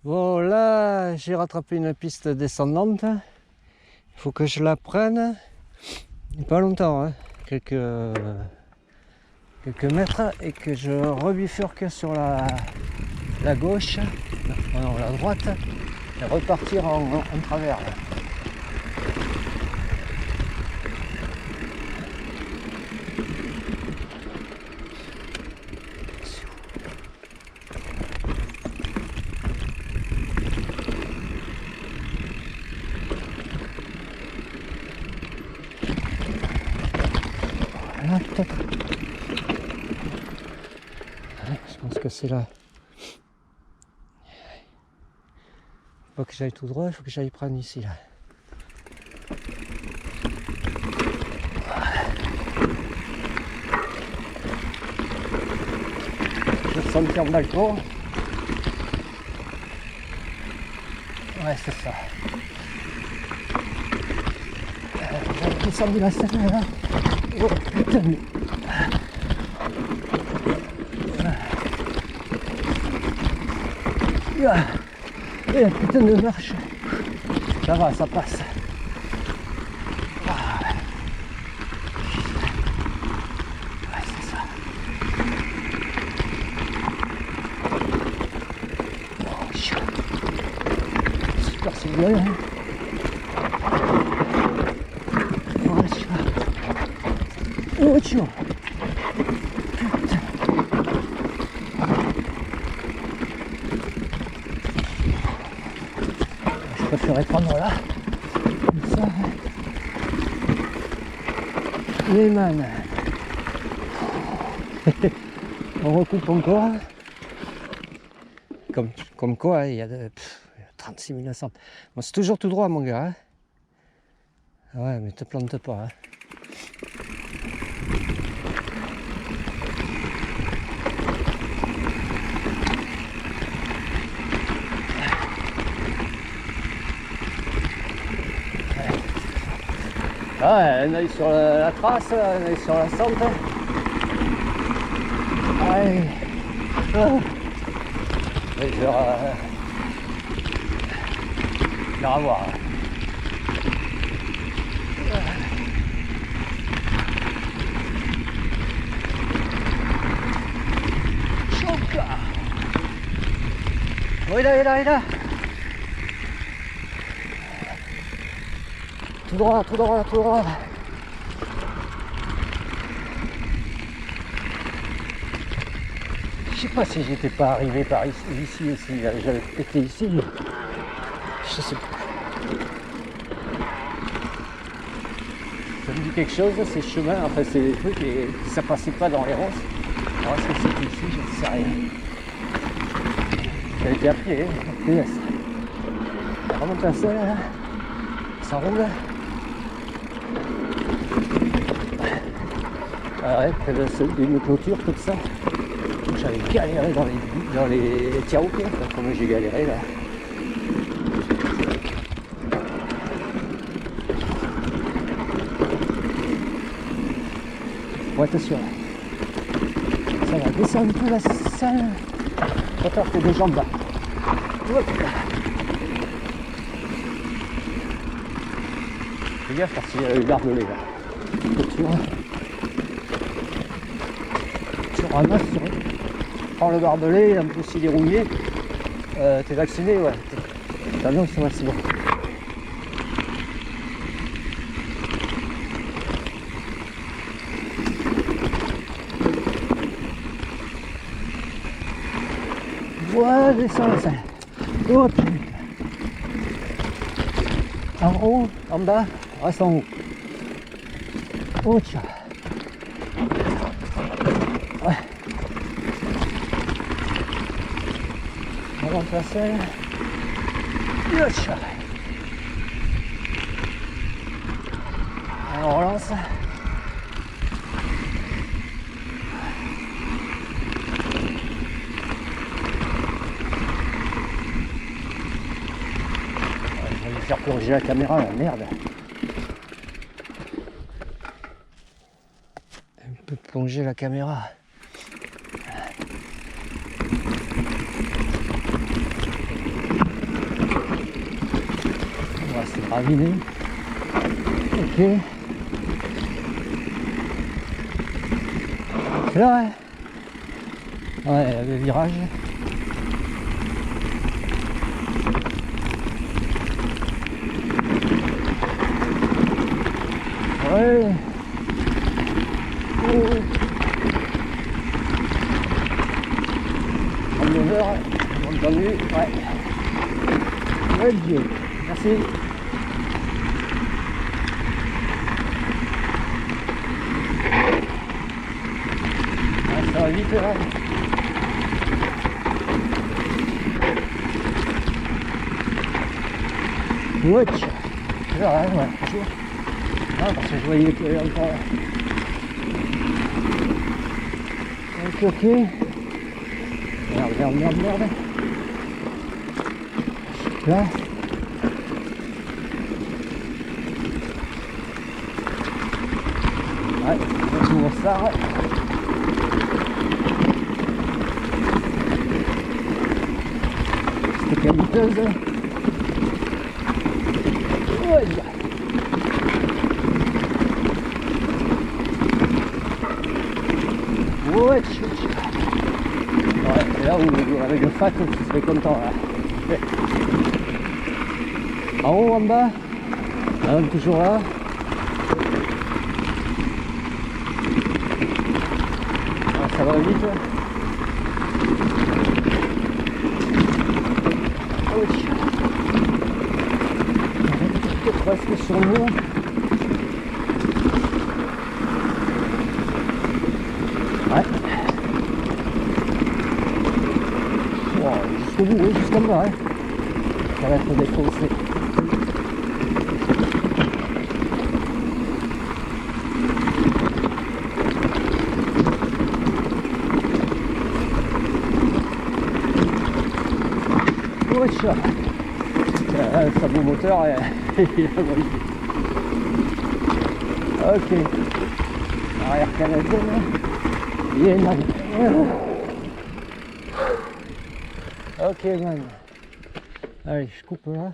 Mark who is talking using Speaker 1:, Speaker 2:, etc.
Speaker 1: Bon, là, j'ai rattrapé une piste descendante. Il faut que je la prenne. Pas longtemps, hein. Quelques mètres, et que je rebifurque sur la gauche, non, la droite, et repartir en travers. Là. Voilà, peut-être. Ouais, je pense que c'est là. Faut pas que j'aille tout droit, il faut que j'aille prendre ici là. Je vais sentir le balcon. Ouais, c'est ça. J'ai descendu la scène là. Oh putain. Et la putain de marche. Ça va, ça passe. Ouais, c'est ça. Oh, chiant. Super, c'est bien. Hein. Oh, chiant. Oh, chiant. Putain. Je préférerais prendre là. Comme ça. Les man. On recoupe encore. Comme quoi, il y a 36 900. Bon, c'est toujours tout droit, mon gars. Hein. Ouais, mais te plante pas. Hein. Ah, un œil sur la trace, un œil sur la sente. Allez. Et je vais voir. Choca. Oh, il est là. Tout droit. Je sais pas si j'étais pas arrivé par ici aussi, j'avais pété ici. Je sais pas. Ça me dit quelque chose, ces chemins, enfin c'est des trucs et ça passait pas dans les ronces. Alors est-ce que c'était ici, je ne sais rien. J'ai été à pied, hein. Ça remonte à ça, là. Ça roule. Ouais, c'est une clôture comme ça. J'avais galéré dans les tiroirs, comme j'ai galéré là. Bon, attention. Ça va descendre un peu la salle. Faut faire tes deux jambes là. Hop. Fais gaffe parce qu'il y a le barbelé là. Tu ramasses, prends le barbelé, en plus il est rouillé. T'es vacciné, ouais. T'as bien, c'est vacciné. Voilà, descends la salle. Oh putain. En haut, en bas, reste en haut. Oh tiens. Ouais. On va la selle. On relance. Je vais faire plonger la caméra, la merde. Un peu plonger la caméra. raviné. Ok. C'est là, ouais. Ouais, le virage. Ouais. Oh. 39 heures, entendu, ouais. Ouais, Dieu. Merci. Ah, ça va vite là. Watch. C'est là, ouais, toujours. Ah, parce que je voyais qu'il y avait encore. Ok, ok. Merde. Là. Ouais, on ouvre ça. C'était caliteuse. Ouais. Ouais, là où avec le fac, tu serais content là. Ouais. En haut, en bas, toujours là. Ah, ça va vite. Oh, presque sur le mur. Ouais. Wow, jusqu'au bout, oui, jusqu'en bas. Hein. Ça va être défoncé. Wesh. Le sabot moteur il a brillé. Ok. Arrière canette. Yeah, man. Ok man. Allez, je coupe là.